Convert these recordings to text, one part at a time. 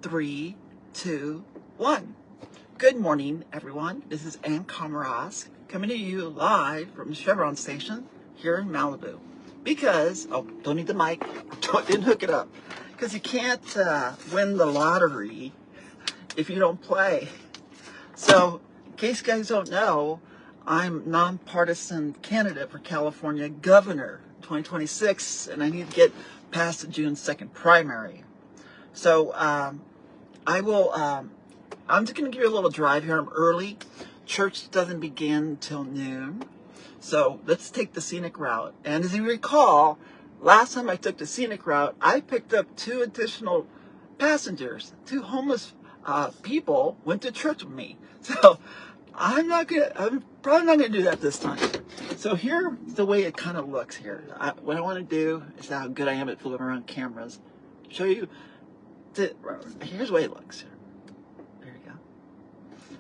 Three, two, one. Good morning, everyone. This is KomarovsK coming to you live from the Chevron station here in Malibu. Because, don't need the mic, didn't hook it up. Because you can't win the lottery if you don't play. So, in case you guys don't know, I'm nonpartisan candidate for California Governor 2026, and I need to get past the June 2nd primary. So, I'm just going to give you a little drive here. I'm early. Church doesn't begin till noon. So let's take the scenic route. And as you recall, last time I took the scenic route, I picked up 2 additional passengers. 2 homeless people went to church with me. So I'm probably not going to do that this time. So here's the way it kind of looks here. What I want to do is how good I am at flipping around cameras. Show you. Here's the way it looks here. There you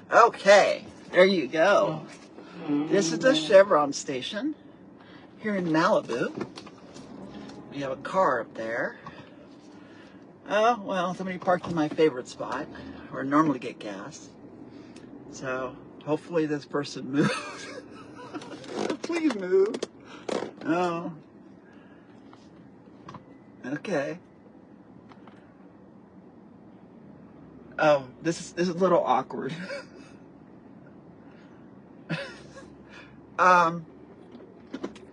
go. Okay, there you go. This is the Chevron station here in Malibu. We have a car up there. Oh, well, somebody parked in my favorite spot where I normally get gas. So hopefully this person moves. Please move. Oh. Okay. Oh, this is a little awkward.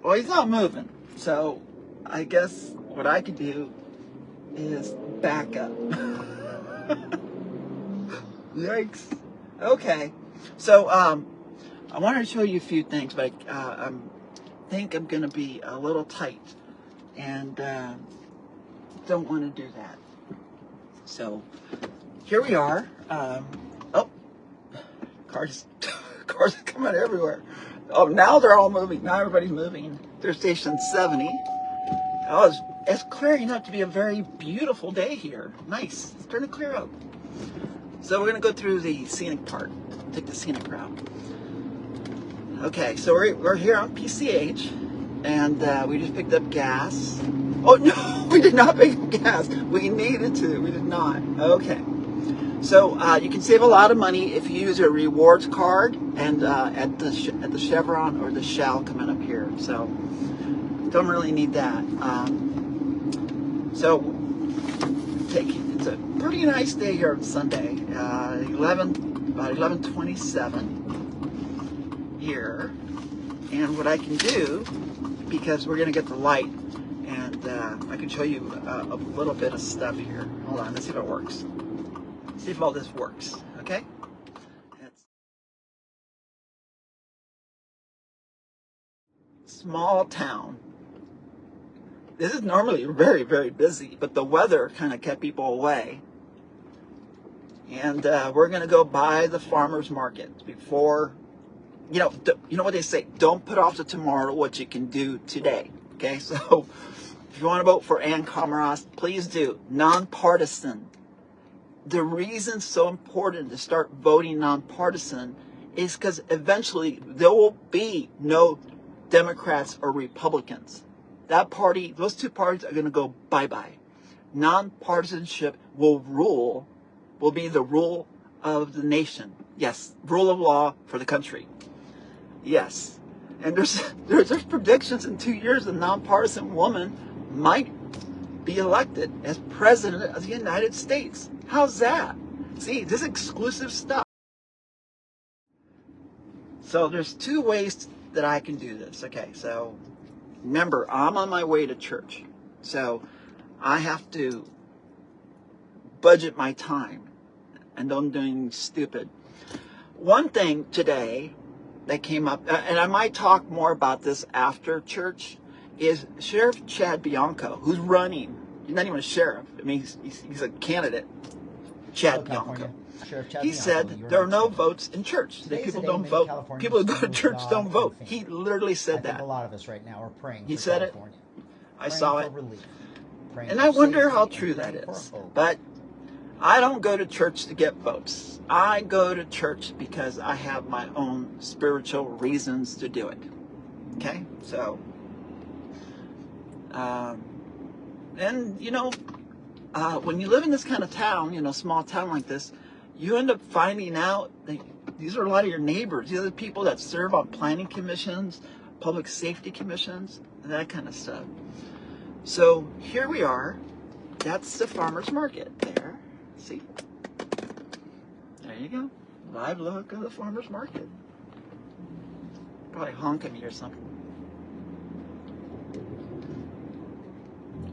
Well, he's not moving, so I guess what I could do is back up. Yikes. Okay, so I wanted to show you a few things, but I think I'm gonna be a little tight, and don't want to do that. So here we are. Oh, cars are coming everywhere. Oh, now they're all moving. Now everybody's moving. They're station 70. Oh, it's clearing up to be a very beautiful day here. Nice. It's starting to clear up. So we're going to go through the scenic part. Take the scenic route. Okay, so we're here on PCH, and we just picked up gas. Oh, no, we did not pick up gas. We needed to. We did not. Okay. So you can save a lot of money if you use a rewards card and at the Chevron or the Shell coming up here. So don't really need that. It's a pretty nice day here on Sunday. About 11:27 here. And what I can do, because we're gonna get the light, and I can show you a little bit of stuff here. Hold on, let's see if it works. See if all this works, okay? Small town. This is normally very, very busy, but the weather kind of kept people away. And we're going to go by the farmer's market before, you know what they say, don't put off to tomorrow what you can do today, okay? So if you want to vote for KomarovsK, please do. Nonpartisan. The reason it's so important to start voting nonpartisan is because eventually there will be no Democrats or Republicans. Those 2 parties are going to go bye-bye. Nonpartisanship will be the rule of the nation. Yes, rule of law for the country. Yes. And there's predictions in 2 years a nonpartisan woman might be elected as president of the United States. How's that? See, this is exclusive stuff. So there's 2 ways that I can do this. Okay, so remember, I'm on my way to church. So I have to budget my time and don't do anything stupid. One thing today that came up, and I might talk more about this after church, is Sheriff Chad Bianco, who's running. He's not even a sheriff. I mean, he's a candidate. Chad Bianco. He said there are no votes in church. That people don't vote. People who go to church don't vote. He literally said that. A lot of us right now are praying. He said it. I saw it. And I wonder how true that is. But I don't go to church to get votes. I go to church because I have my own spiritual reasons to do it. Okay? So, and when you live in this kind of town, you know, small town like this, you end up finding out that these are a lot of your neighbors. These are the people that serve on planning commissions, public safety commissions, and that kind of stuff. So here we are. That's the farmer's market there. See? There you go. Live look of the farmer's market. Probably honk at me or something.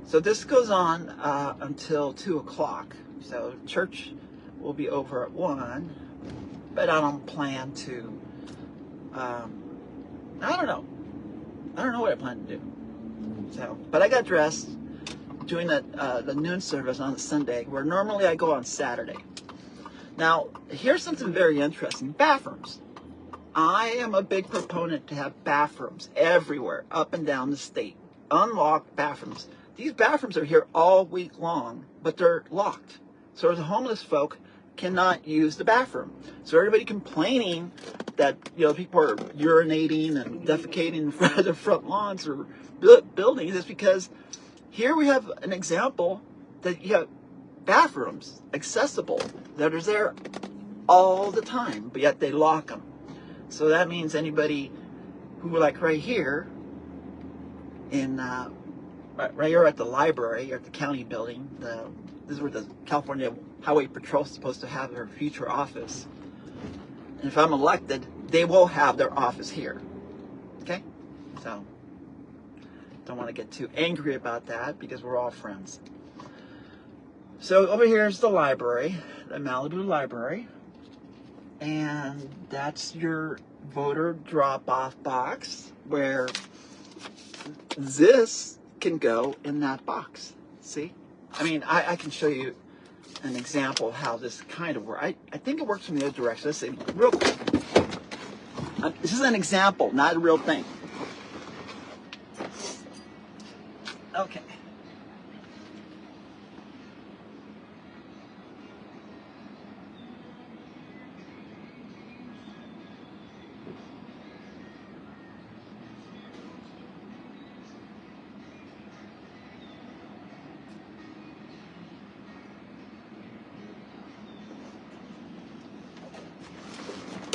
So this goes on until 2 o'clock. So church will be over at 1, but I don't plan to, I don't know what I plan to do. So, but I got dressed doing the noon service on Sunday, where normally I go on Saturday. Now, here's something very interesting. Bathrooms. I am a big proponent to have bathrooms everywhere, up and down the state. Unlocked bathrooms. These bathrooms are here all week long, but they're locked. So the homeless folk cannot use the bathroom. So everybody complaining that, you know, people are urinating and defecating in front of the front lawns or buildings is because here we have an example that you have bathrooms accessible that are there all the time, but yet they lock them. So that means anybody who, like right here, in right here at the library, or at the county building, this is where the California Highway Patrol is supposed to have their future office. And if I'm elected, they will have their office here. Okay? So, don't want to get too angry about that because we're all friends. So over here is the library, the Malibu Library. And that's your voter drop-off box where this can go in that box. See? I mean, I can show you an example of how this kind of works. I think it works from the other direction. Let's see, real quick. This is an example, not a real thing. Okay.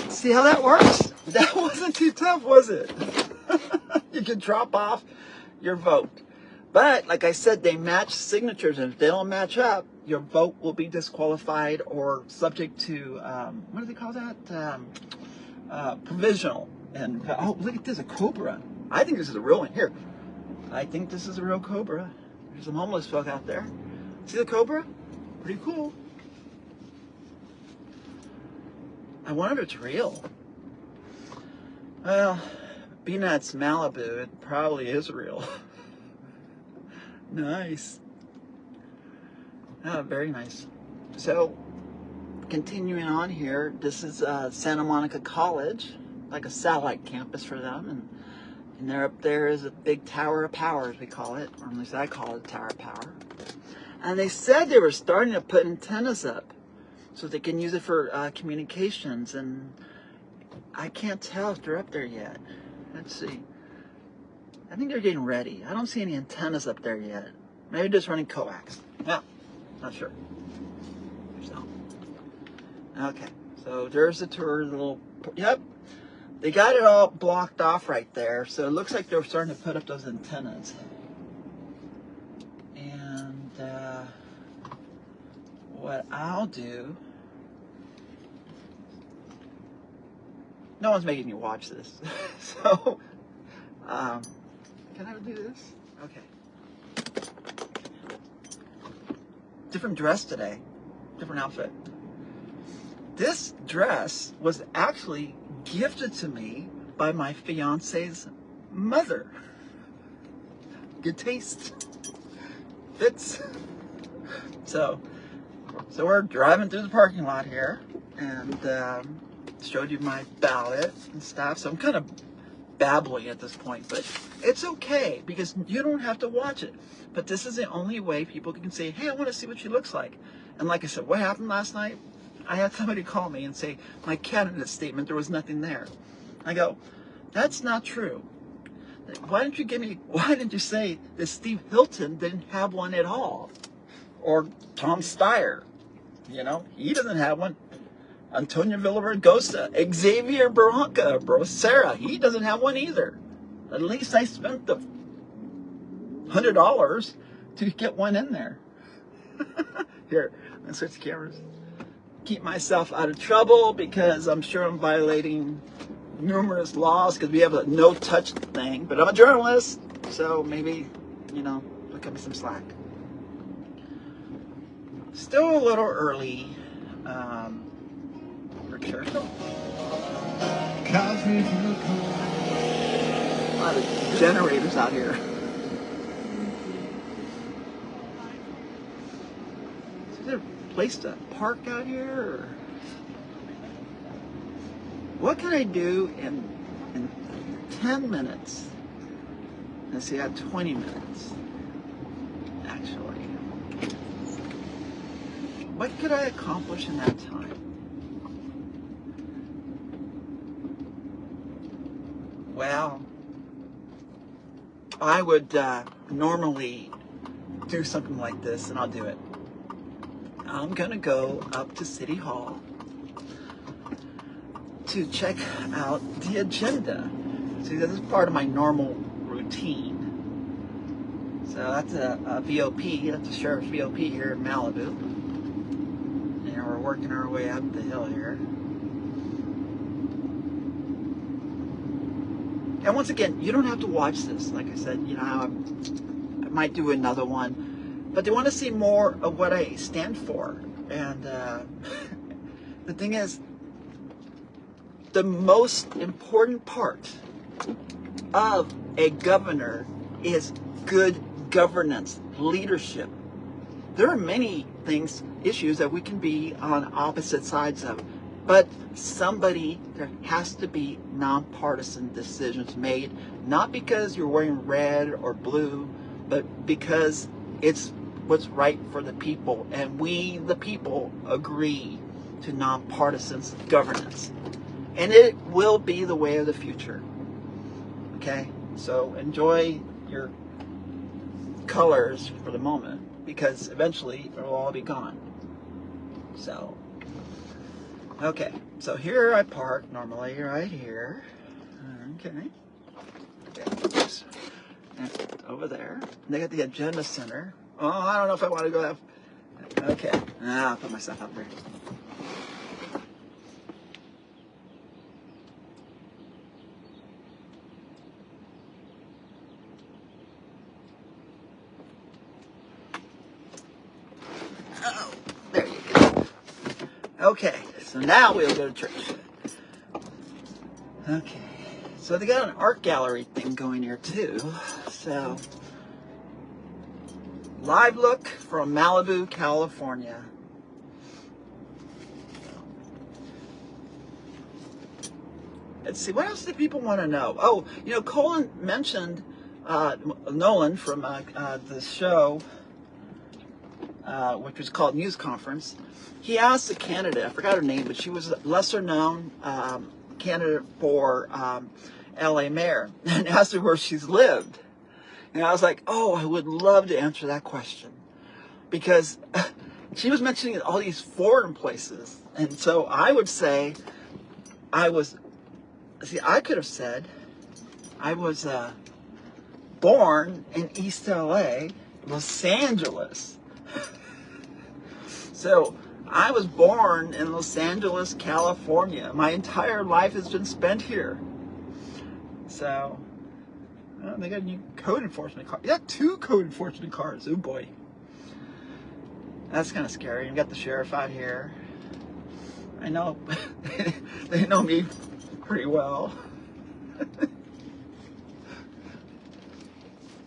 See how that works? That wasn't too tough, was it? You can drop off your vote. But, like I said, they match signatures, and if they don't match up, your vote will be disqualified or subject to, what do they call that? Provisional. And, oh, look at this, a cobra. I think this is a real one. Here. I think this is a real cobra. There's some homeless folk out there. See the cobra? Pretty cool. I wonder if it's real. Well, being that it's Malibu, it probably is real. Nice. Oh, very nice. So, continuing on here, this is Santa Monica College, like a satellite campus for them. And there up there is a big tower of power, as we call it, or at least I call it a tower of power. And they said they were starting to put antennas up so they can use it for communications, and I can't tell if they're up there yet. Let's see. I think they're getting ready. I don't see any antennas up there yet. Maybe just running coax. Yeah, not sure. So, okay, so there's the tour, the little, yep. They got it all blocked off right there, so it looks like they're starting to put up those antennas. And what I'll do, no one's making me watch this, so can I do this? Okay. Different dress today, different outfit. This dress was actually gifted to me by my fiance's mother. Good taste. Fits. So we're driving through the parking lot here, and showed you my ballot and stuff. So I'm kind of babbling at this point, but it's okay because you don't have to watch it. But this is the only way people can say, hey, I want to see what she looks like. And like I said, what happened last night? I had somebody call me and say, my candidate statement, there was nothing there. I go, that's not true. Why didn't you say that Steve Hilton didn't have one at all? Or Tom Steyer, you know, he doesn't have one. Antonio Villaraigosa, Xavier Barranca, Bracera, he doesn't have one either. At least I spent the $100 to get one in there. Here, let's switch cameras. Keep myself out of trouble because I'm sure I'm violating numerous laws because we have a no-touch thing. But I'm a journalist, so maybe, you know, they'll cut me some slack. Still a little early for church. A lot of generators out here. Is there a place to park out here? Or what can I do in 10 minutes? Let's see, I have 20 minutes, actually. What could I accomplish in that time? Well, I would normally do something like this, and I'll do it. I'm going to go up to City Hall to check out the agenda. See, this is part of my normal routine. So that's a VOP, that's a sheriff's VOP here in Malibu. And we're working our way up the hill here. And once again, you don't have to watch this. Like I said, you know, I might do another one. But they want to see more of what I stand for. And the thing is, the most important part of a governor is good governance, leadership. There are many things, issues that we can be on opposite sides of. But there has to be nonpartisan decisions made, not because you're wearing red or blue, but because it's what's right for the people. And we, the people, agree to nonpartisan governance. And it will be the way of the future. Okay? So enjoy your colors for the moment, because eventually it will all be gone. So, okay. So here I park normally, right here. Okay. And over there. They got the agenda center. Oh, I don't know if I want to go that. Okay. I'll put myself up there. Oh, there you go. Okay, so now we'll go to church. Okay, so they got an art gallery thing going here too. So, live look from Malibu, California. Let's see, what else do people want to know? Oh, you know, Colin mentioned Nolan from the show, which was called News Conference. He asked a candidate, I forgot her name, but she was a lesser known candidate for LA mayor, and asked her where she's lived. And I was like, oh, I would love to answer that question, because she was mentioning all these foreign places. And so I would say I could have said I was born in East LA, Los Angeles. So I was born in Los Angeles, California. My entire life has been spent here. So, they got a new code enforcement car. They got 2 code enforcement cars. Oh boy. That's kind of scary. You got the sheriff out here. I know. They know me pretty well.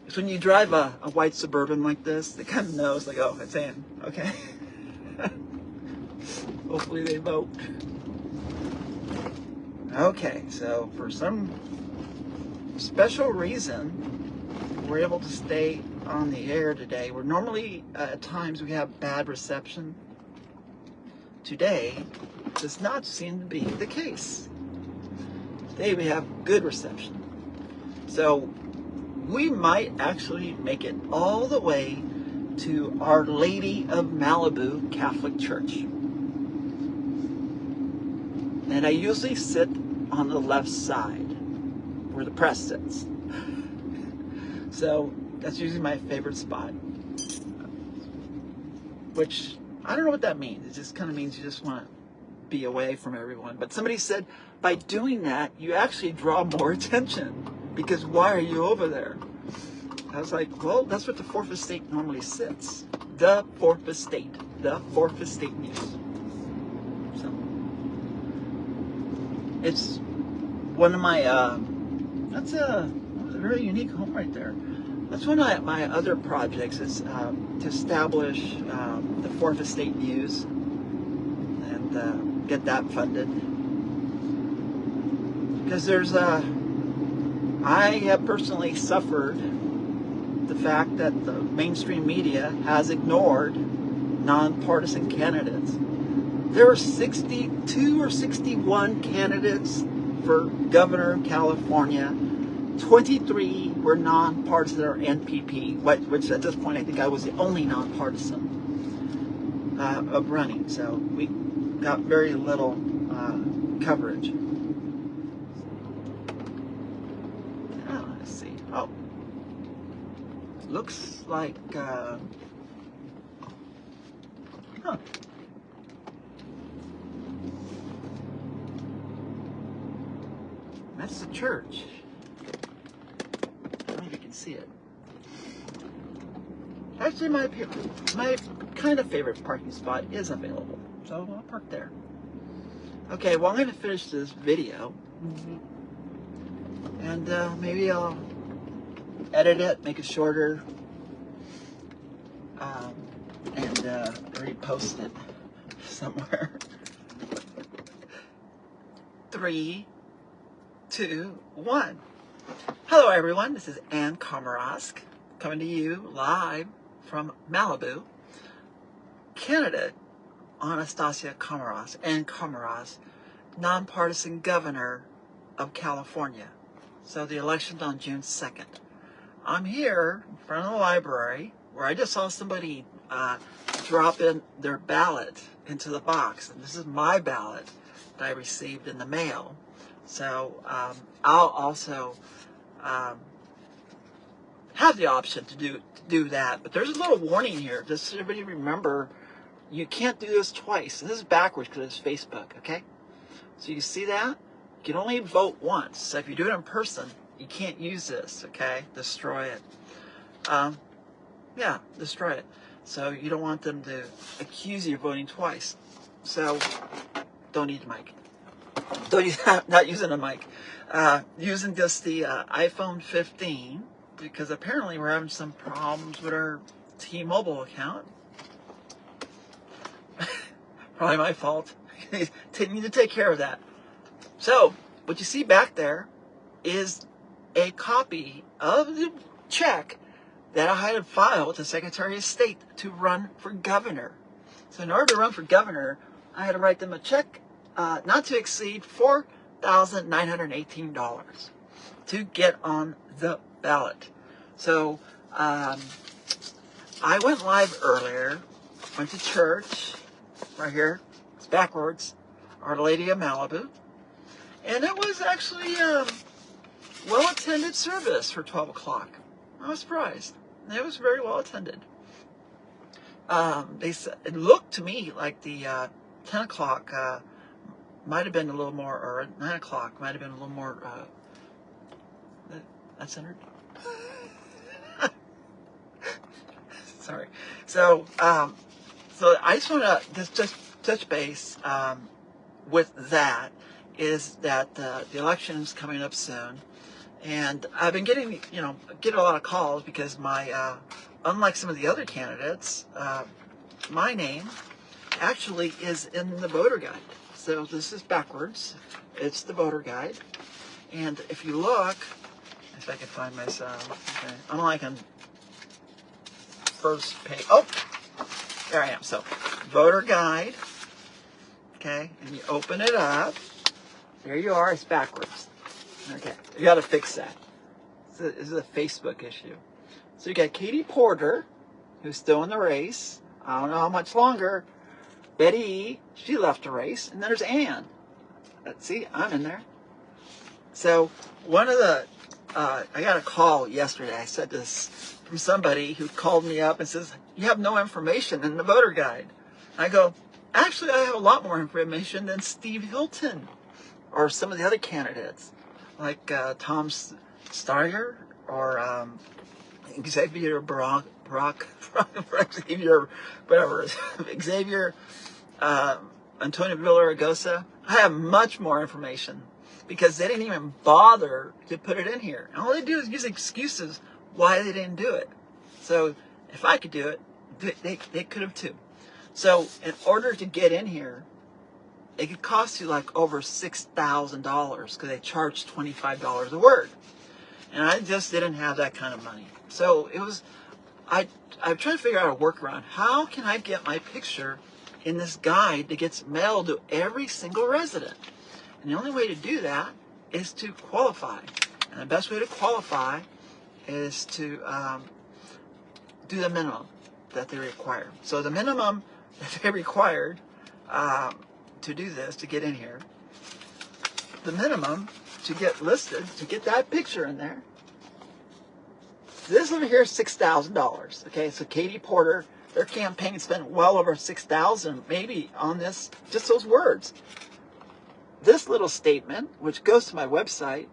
So when you drive a white Suburban like this, they kind of know. It's like, oh, it's in. Okay. Hopefully they vote. Okay, so for some special reason, we're able to stay on the air today. We're normally, at times, we have bad reception. Today does not seem to be the case. Today we have good reception. So we might actually make it all the way to Our Lady of Malibu Catholic Church. And I usually sit on the left side, where the press sits. So that's usually my favorite spot. Which, I don't know what that means. It just kind of means you just want to be away from everyone. But somebody said, by doing that, you actually draw more attention. Because why are you over there? I was like, well, that's what the Fourth Estate normally sits. The Fourth Estate. The Fourth Estate News. So, it's one of my, that's a very unique home right there. That's one of my other projects is to establish the Fourth Estate News and get that funded. Because there's I have personally suffered the fact that the mainstream media has ignored nonpartisan candidates. There are 62 or 61 candidates for governor of California. 23 were nonpartisan or NPP, which at this point I think I was the only nonpartisan of running. So we got very little coverage. Let's see. Oh, looks like. That's the church. I don't know if you can see it. Actually, my kind of favorite parking spot is available, so I'll park there. Okay, well, I'm going to finish this video, and maybe I'll edit it, make it shorter, and repost it somewhere. 3, 2, 1. Hello everyone, this is KomarovsK coming to you live from Malibu. Candidate Anastasia Komarovsky and Komarovsky, nonpartisan governor of California. So the election's on June 2nd. I'm here in front of the library where I just saw somebody drop in their ballot into the box. And this is my ballot that I received in the mail. So I'll also have the option to do that. But there's a little warning here. Just so everybody remember, you can't do this twice. And this is backwards because it's Facebook, okay? So you see that? You can only vote once. So if you do it in person, you can't use this, okay? Destroy it. Yeah, destroy it. So you don't want them to accuse you of voting twice. So don't need a mic. Don't use, not using a mic. Using just the iPhone 15 because apparently we're having some problems with our T-Mobile account. Probably my fault. Need to take care of that. So what you see back there is a copy of the check that I had to file with the Secretary of State to run for governor. So in order to run for governor, I had to write them a check not to exceed $4,918 to get on the ballot. So I went live earlier, went to church, right here, it's backwards, Our Lady of Malibu, and it was actually a well-attended service for 12 o'clock. I was surprised. It was very well attended. They said, it looked to me like the 10 o'clock might have been a little more, or 9 o'clock might have been a little more, that's centered? Sorry. So, so I just want to just touch base with that, is that the election is coming up soon. And I've been getting, a lot of calls because my, unlike some of the other candidates, my name actually is in the voter guide. So this is backwards. It's the voter guide. And if you look, if I can find myself, okay, I'm like on first page. Oh, there I am. So voter guide, okay, and you open it up. There you are. It's backwards. Okay, you got to fix that. This is a Facebook issue. So you got Katie Porter, who's still in the race. I don't know how much longer. Betty E., she left the race. And there's Ann. Let's see, I'm in there. So one of the, I got a call yesterday. I said this from somebody who called me up and says, you have no information in the voter guide. I go, actually, I have a lot more information than Steve Hilton or some of the other candidates, like Tom Steyer or Xavier Xavier, whatever, Xavier Antonio Villaraigosa. I have much more information because they didn't even bother to put it in here. And all they do is use excuses why they didn't do it. So if I could do it, they could have too. So in order to get in here, it could cost you like over $6,000 because they charge $25 a word. And I just didn't have that kind of money. So it was, I'm trying to figure out a workaround. How can I get my picture in this guide that gets mailed to every single resident? And the only way to do that is to qualify. And the best way to qualify is to do the minimum that they require. So the minimum that they required to do this, to get in here, the minimum to get listed, to get that picture in there, this over here is $6,000. Okay, so Katie Porter, their campaign spent well over $6,000 maybe on this, just those words. This little statement, which goes to my website,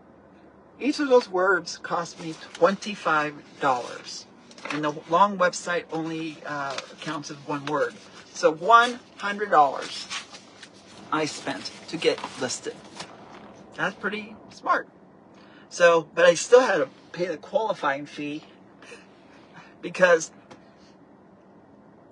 each of those words cost me $25. And the long website only counts as one word. So $100 I spent to get listed. That's pretty smart. So, but I still had to pay the qualifying fee because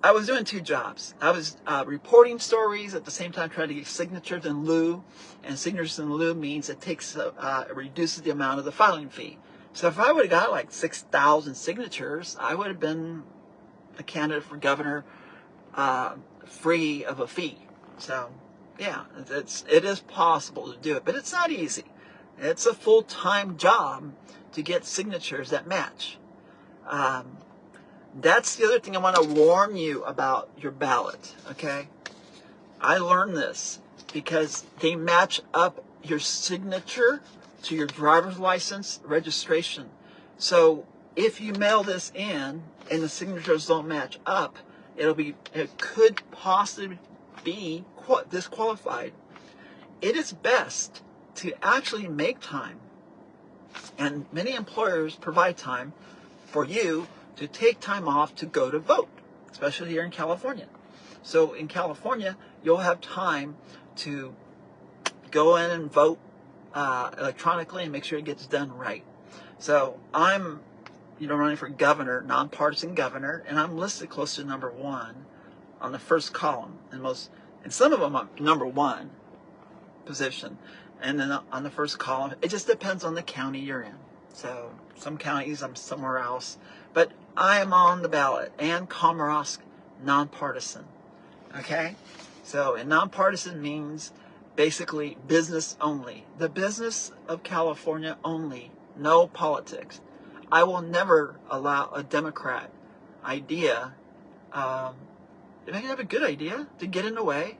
I was doing two jobs. I was reporting stories at the same time trying to get signatures in lieu, and signatures in lieu means it takes it reduces the amount of the filing fee. So if I would have got like 6,000 signatures, I would have been a candidate for governor free of a fee. So yeah, it is possible to do it, but it's not easy. It's a full-time job to get signatures that match. That's the other thing I want to warn you about your ballot, okay? I learned this because they match up your signature to your driver's license registration. So if you mail this in and the signatures don't match up, it could possibly be disqualified. It is best to actually make time, and many employers provide time for you to take time off to go to vote, especially here in California. So in California, you'll have time to go in and vote electronically and make sure it gets done right. So I'm, running for governor, nonpartisan governor, and I'm listed close to number 1 on the first column, and some of them I'm number 1 position, and then on the first column. It just depends on the county you're in. So some counties I'm somewhere else, but I am on the ballot, and KomarovsK nonpartisan. Okay, so and nonpartisan means basically business only. The business of California only. No politics. I will never allow a Democrat idea. They may have a good idea to get in the way,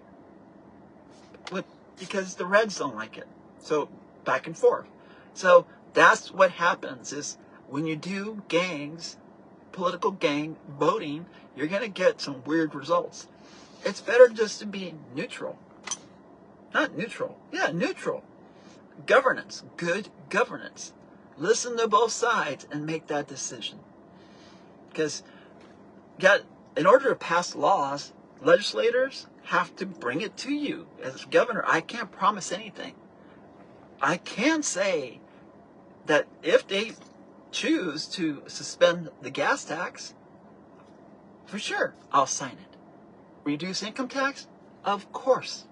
because the Reds don't like it. So back and forth. So that's what happens is when you do gangs, political gang voting, you're going to get some weird results. It's better just to be neutral. Not neutral. Yeah, neutral. Governance. Good governance. Listen to both sides and make that decision. Because in order to pass laws, legislators have to bring it to you. As governor, I can't promise anything. I can say that if they choose to suspend the gas tax, for sure, I'll sign it. Reduce income tax? Of course.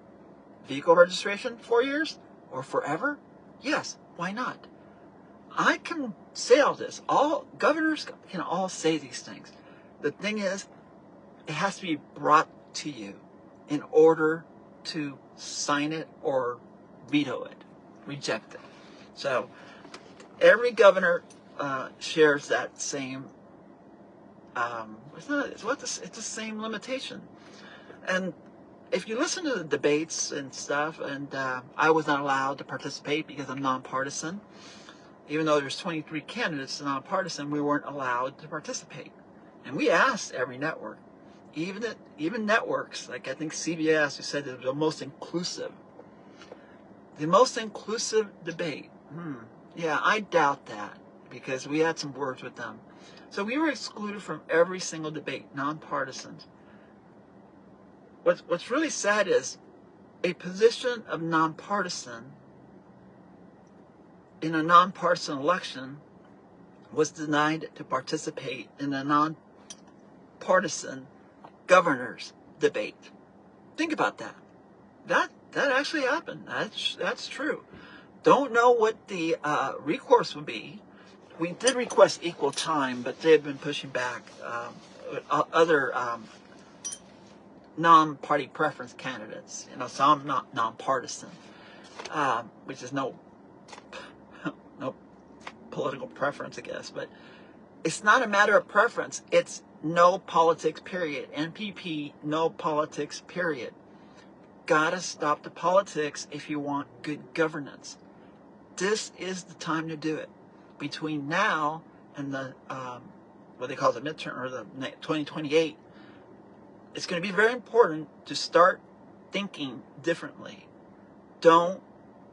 Vehicle registration, 4 years or forever? Yes, why not? I can say all this. All governors can all say these things. The thing is, it has to be brought to you in order to sign it or veto it, reject it. So every governor shares that same it's the same limitation. And if you listen to the debates and stuff, and I was not allowed to participate because I'm nonpartisan. Even though there's 23 candidates nonpartisan, we weren't allowed to participate. And we asked every network, even networks like I think CBS, who said it was the most inclusive debate. Yeah, I doubt that, because we had some words with them. So we were excluded from every single debate, nonpartisans. What's really sad is a position of nonpartisan in a nonpartisan election was denied to participate in a nonpartisan governor's debate. Think about that. That actually happened. That's true. Don't know what the recourse would be. We did request equal time, but they've been pushing back other non-party preference candidates. So I'm not nonpartisan, which is no political preference, I guess. But it's not a matter of preference. It's no politics, period. NPP, no politics, period. Gotta stop the politics if you want good governance. This is the time to do it. Between now and the what they call the midterm, or the 2028, it's going to be very important to start thinking differently. Don't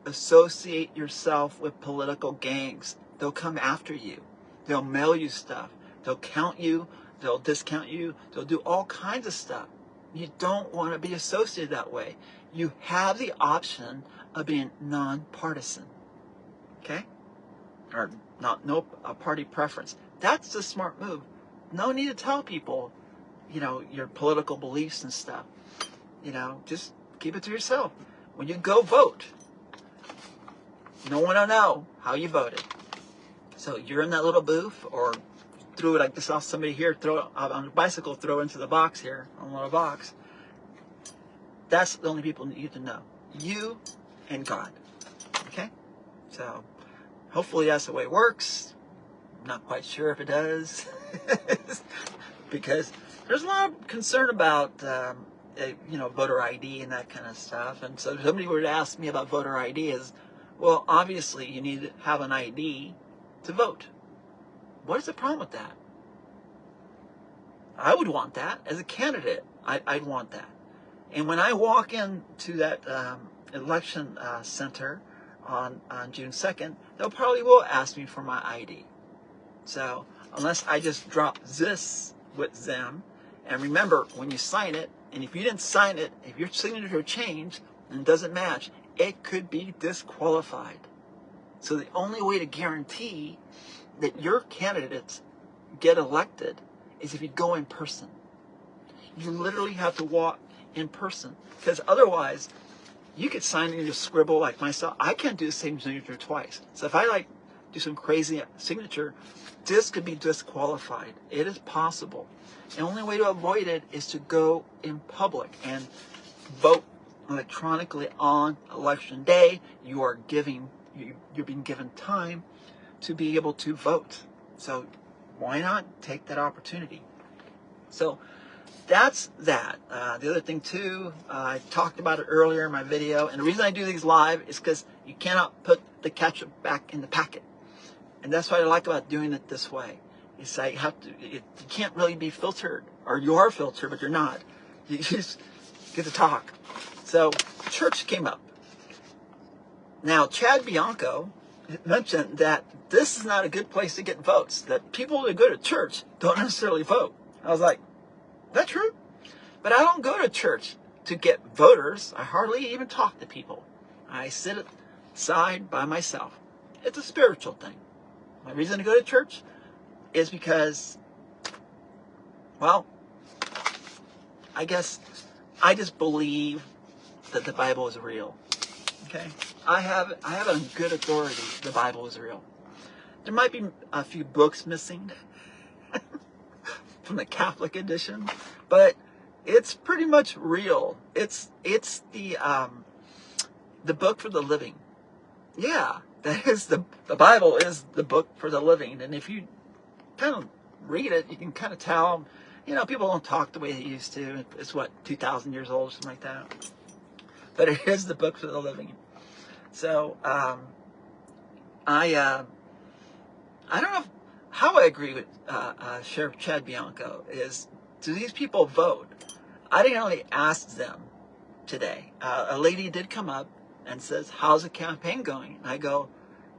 associate yourself with political gangs. They'll come after you. They'll mail you stuff. They'll count you. They'll discount you. They'll do all kinds of stuff. You don't want to be associated that way. You have the option of being nonpartisan. Okay? Or no party preference. That's the smart move. No need to tell people, your political beliefs and stuff. Just keep it to yourself. When you go vote, no one will know how you voted. So you're in that little booth, or threw it. I just saw somebody here throw it on a bicycle, throw it into the box here, on a little box. That's the only people you need to know. You and God. Okay? So hopefully that's the way it works. I'm not quite sure if it does. Because there's a lot of concern about, voter ID and that kind of stuff. And so if somebody were to ask me about voter ID, well, obviously you need to have an ID to vote. What is the problem with that? I would want that. As a candidate, I'd want that. And when I walk into that election center on June 2nd, they'll probably will ask me for my ID. So unless I just drop this with them, and remember, when you sign it, and if you didn't sign it, if your signature changed and doesn't match, it could be disqualified. So the only way to guarantee that your candidates get elected is if you go in person. You literally have to walk in person, because otherwise you could sign and just scribble like myself. I can't do the same signature twice. So if I do some crazy signature, this could be disqualified. It is possible. The only way to avoid it is to go in public and vote electronically on election day. You're being given time to be able to vote. So why not take that opportunity? So that's that. The other thing too, I talked about it earlier in my video, and the reason I do these live is because you cannot put the ketchup back in the packet. And that's what I like about doing it this way. Is you can't really be filtered, or you are filtered, but you're not. You just get to talk. So church came up. Now, Chad Bianco mentioned that this is not a good place to get votes, that people that go to church don't necessarily vote. I was like, that's true. But I don't go to church to get voters. I hardly even talk to people. I sit aside by myself. It's a spiritual thing. My reason to go to church is because, well, I guess I just believe that the Bible is real. Okay? I have on good authority the Bible is real. There might be a few books missing from the Catholic edition, but it's pretty much real. It's the book for the living. Yeah, that is the Bible is the book for the living. And if you kind of read it, you can kind of tell, you know, people don't talk the way they used to. It's what, 2,000 years old, something like that. But it is the book for the living. So, I don't know how I agree with Sheriff Chad Bianco is, do these people vote? I didn't really ask them today. A lady did come up and says, how's the campaign going? And I go,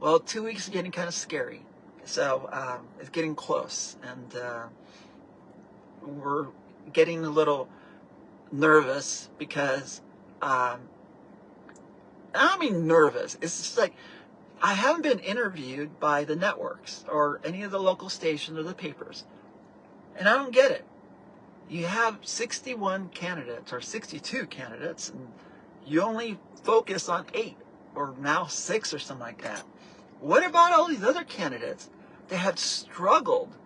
well, 2 weeks is getting kind of scary. So it's getting close. And we're getting a little nervous because, I don't mean nervous. It's just like, I haven't been interviewed by the networks or any of the local stations or the papers. And I don't get it. You have 61 candidates or 62 candidates, and you only focus on 8 or now 6 or something like that. What about all these other candidates that have struggled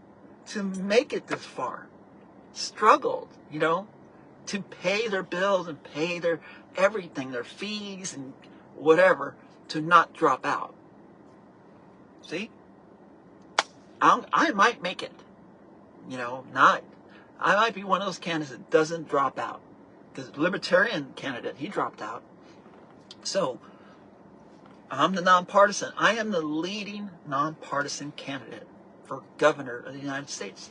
to make it this far? Struggled, you know, to pay their bills and pay their everything, their fees and whatever, to not drop out. See? I might make it. You know, I might be one of those candidates that doesn't drop out. Because the Libertarian candidate, he dropped out. So, I'm the nonpartisan. I am the leading nonpartisan candidate for governor of the United States.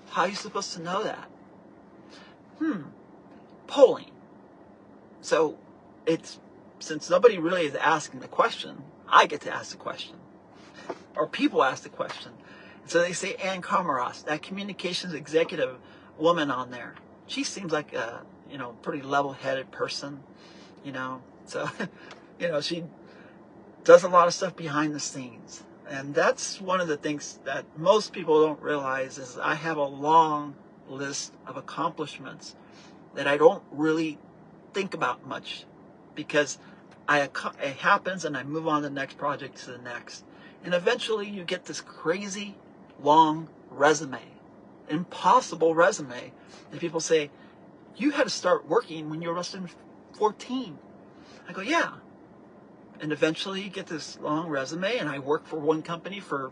How are you supposed to know that? Polling. So, since nobody really is asking the question, I get to ask the question. Or people ask the question. So they say Ann Komarovs, that communications executive woman on there. She seems like a, you know, pretty level-headed person, you know. So, you know, she does a lot of stuff behind the scenes. And that's one of the things that most people don't realize is I have a long list of accomplishments that I don't really think about much because it happens and I move on to the next project to the next. And eventually you get this crazy long resume, impossible resume, and people say, you had to start working when you were less than 14. I go, yeah. And eventually you get this long resume, and I worked for one company for,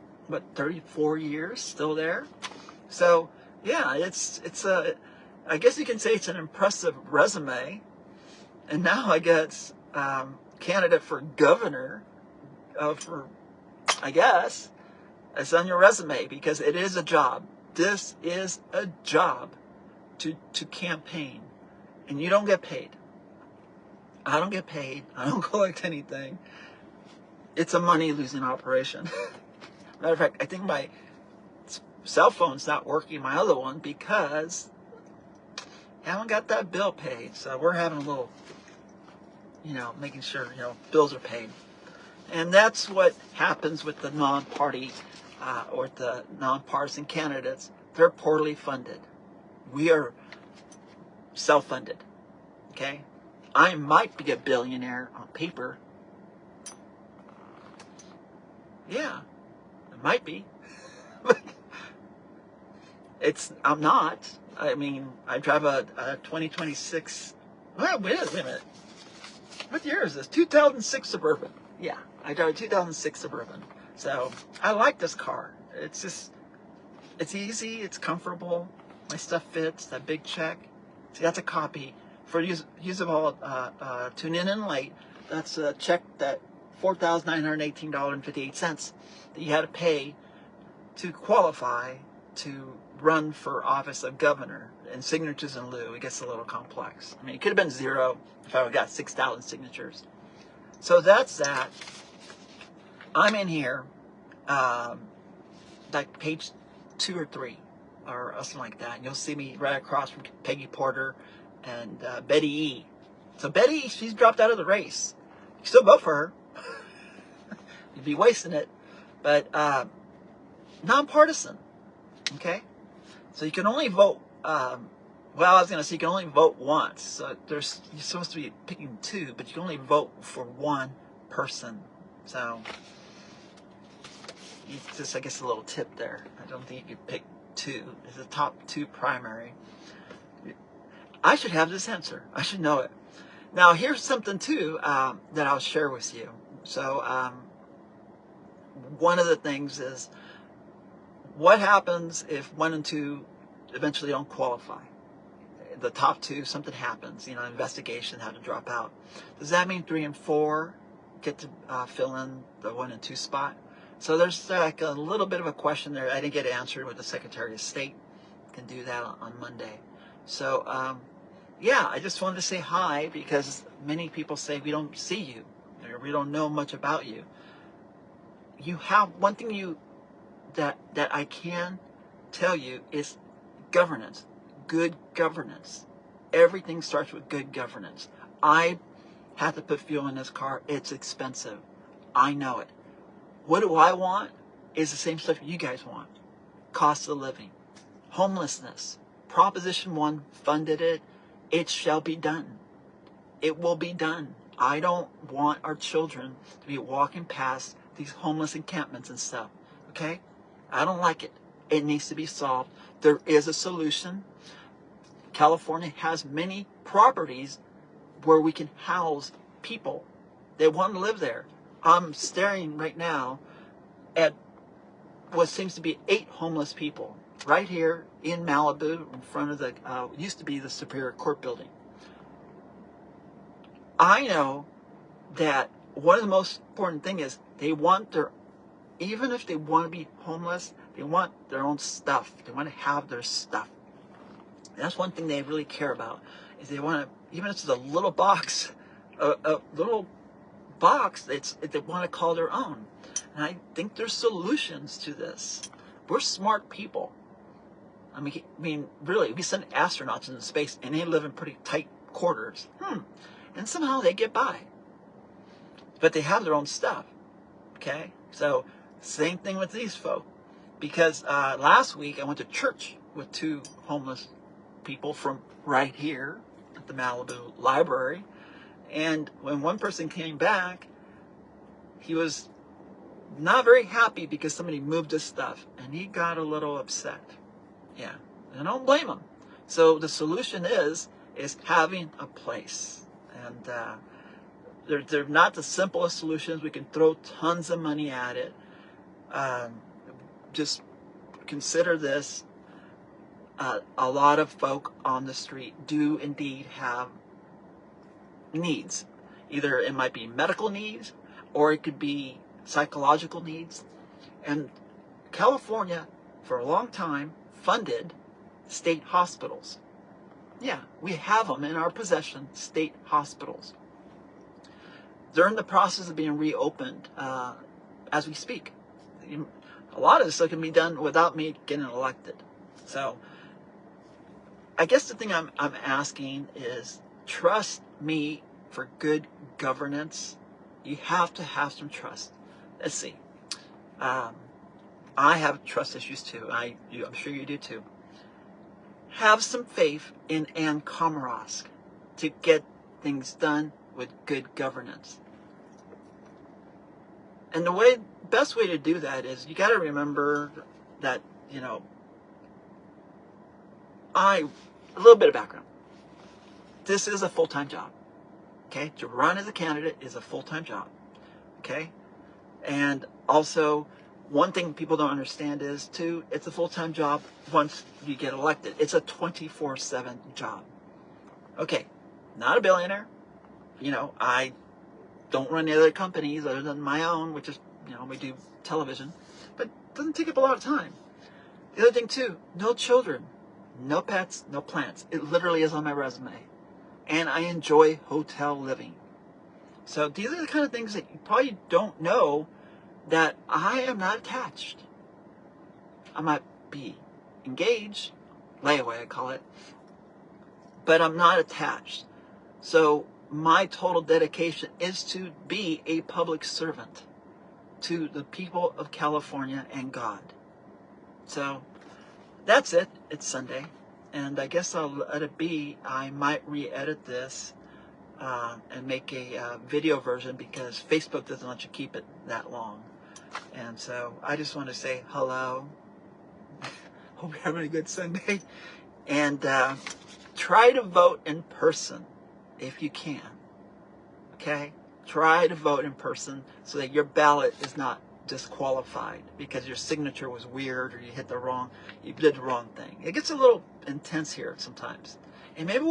34 years, still there. So, yeah, it's I guess you can say it's an impressive resume. And now I get candidate for governor I guess, it's on your resume because it is a job. This is a job to campaign. And you don't get paid. I don't get paid. I don't collect anything. It's a money-losing operation. Matter of fact, I think my cell phone's not working, my other one, because I haven't got that bill paid. So we're having a little, you know, making sure, you know, bills are paid. And that's what happens with the non-party or the nonpartisan candidates. They're poorly funded. We are self-funded. Okay? I might be a billionaire on paper. Yeah, it might be. I'm not. I mean, I drive a 2026. Well, wait a minute. What year is this? 2006 Suburban. Yeah, I drive a 2006 Suburban. So I like this car. It's just, it's easy. It's comfortable. My stuff fits. That big check. See, that's a copy. For use of all tune in and late. That's a check that $4,918.58 that you had to pay to qualify to run for office of governor. And signatures in lieu, it gets a little complex. I mean, it could have been 0 if I would have got 6,000 signatures. So that's that. I'm in here, like page 2 or 3, or something like that. And you'll see me right across from Peggy Porter and Betty E. So Betty E, she's dropped out of the race. You still vote for her. You'd be wasting it. But nonpartisan. Okay? So you can only vote, well, I was going to say you can only vote once. So you're supposed to be picking 2, but you can only vote for 1 person. So, it's just, I guess, a little tip there. I don't think you could pick 2. It's the top 2 primary. I should have this answer. I should know it. Now, here's something, too, that I'll share with you. So, one of the things is, what happens if 1 and 2 eventually don't qualify? The top 2, something happens, investigation, have to drop out. Does that mean 3 and 4 get to fill in the 1 and 2 spot? So there's like a little bit of a question there. I didn't get answered with the Secretary of State. Can do that on Monday. So, yeah, I just wanted to say hi because many people say we don't see you or we don't know much about you. You have one thing that I can tell you is governance. Good governance. Everything starts with good governance. I have to put fuel in this car. It's expensive. I know it. What do I want? Is the same stuff you guys want. Cost of living. Homelessness. Proposition 1 funded it. It shall be done. It will be done. I don't want our children to be walking past these homeless encampments and stuff. Okay? I don't like it. It needs to be solved. There is a solution. California has many properties where we can house people that want to live there. I'm staring right now at what seems to be 8 homeless people right here in Malibu in front of the, used to be the Superior Court building. I know that one of the most important things is they want even if they want to be homeless, they want their own stuff. They want to have their stuff. That's one thing they really care about, is they want to, even if it's a little box, they want to call their own. And I think there's solutions to this. We're smart people. I mean, really, we send astronauts into space and they live in pretty tight quarters. And somehow they get by. But they have their own stuff. Okay? So, same thing with these folk. Because last week I went to church with 2 homeless people from right here at the Malibu Library. And when one person came back, he was not very happy because somebody moved his stuff. And he got a little upset. Yeah. And I don't blame him. So the solution is having a place. And they're not the simplest solutions. We can throw tons of money at it. Just consider this. A lot of folk on the street do indeed have needs. Either it might be medical needs or it could be psychological needs. And California, for a long time, funded state hospitals. Yeah, we have them in our possession, state hospitals. They're in the process of being reopened as we speak. A lot of this can be done without me getting elected. So, I guess the thing I'm asking is, trust me for good governance. You have to have some trust. Let's see. I have trust issues too. I'm sure you do too. Have some faith in KomarovsK to get things done with good governance. And the best way to do that is you got to remember that, a little bit of background. This is a full-time job. Okay? To run as a candidate is a full-time job. Okay? And also, one thing people don't understand is, too, it's a full-time job once you get elected. It's a 24/7 job. Okay, not a billionaire. I don't run any other companies other than my own, which is, we do television. But it doesn't take up a lot of time. The other thing, too, no children, no pets, no plants. It literally is on my resume. And I enjoy hotel living. So these are the kind of things that you probably don't know, that I am not attached. I might be engaged, layaway I call it, but I'm not attached. So my total dedication is to be a public servant to the people of California and God. So that's it. It's Sunday. And I guess I'll let it be. I might re-edit this and make a video version because Facebook doesn't let you keep it that long. And so I just want to say hello. Hope you're having a good Sunday. And try to vote in person if you can. Okay? Try to vote in person so that your ballot is not disqualified because your signature was weird or you did the wrong thing. It gets a little intense here sometimes. And maybe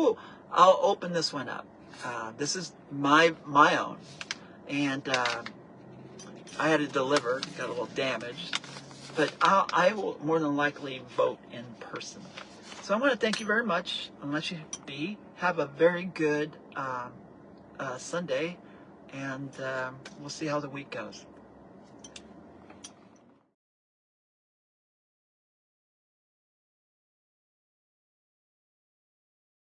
I'll open this one up. This is my own. And I had to deliver, got a little damaged. But I will more than likely vote in person. So I want to thank you very much. I'll let you be. Have a very good Sunday. And we'll see how the week goes.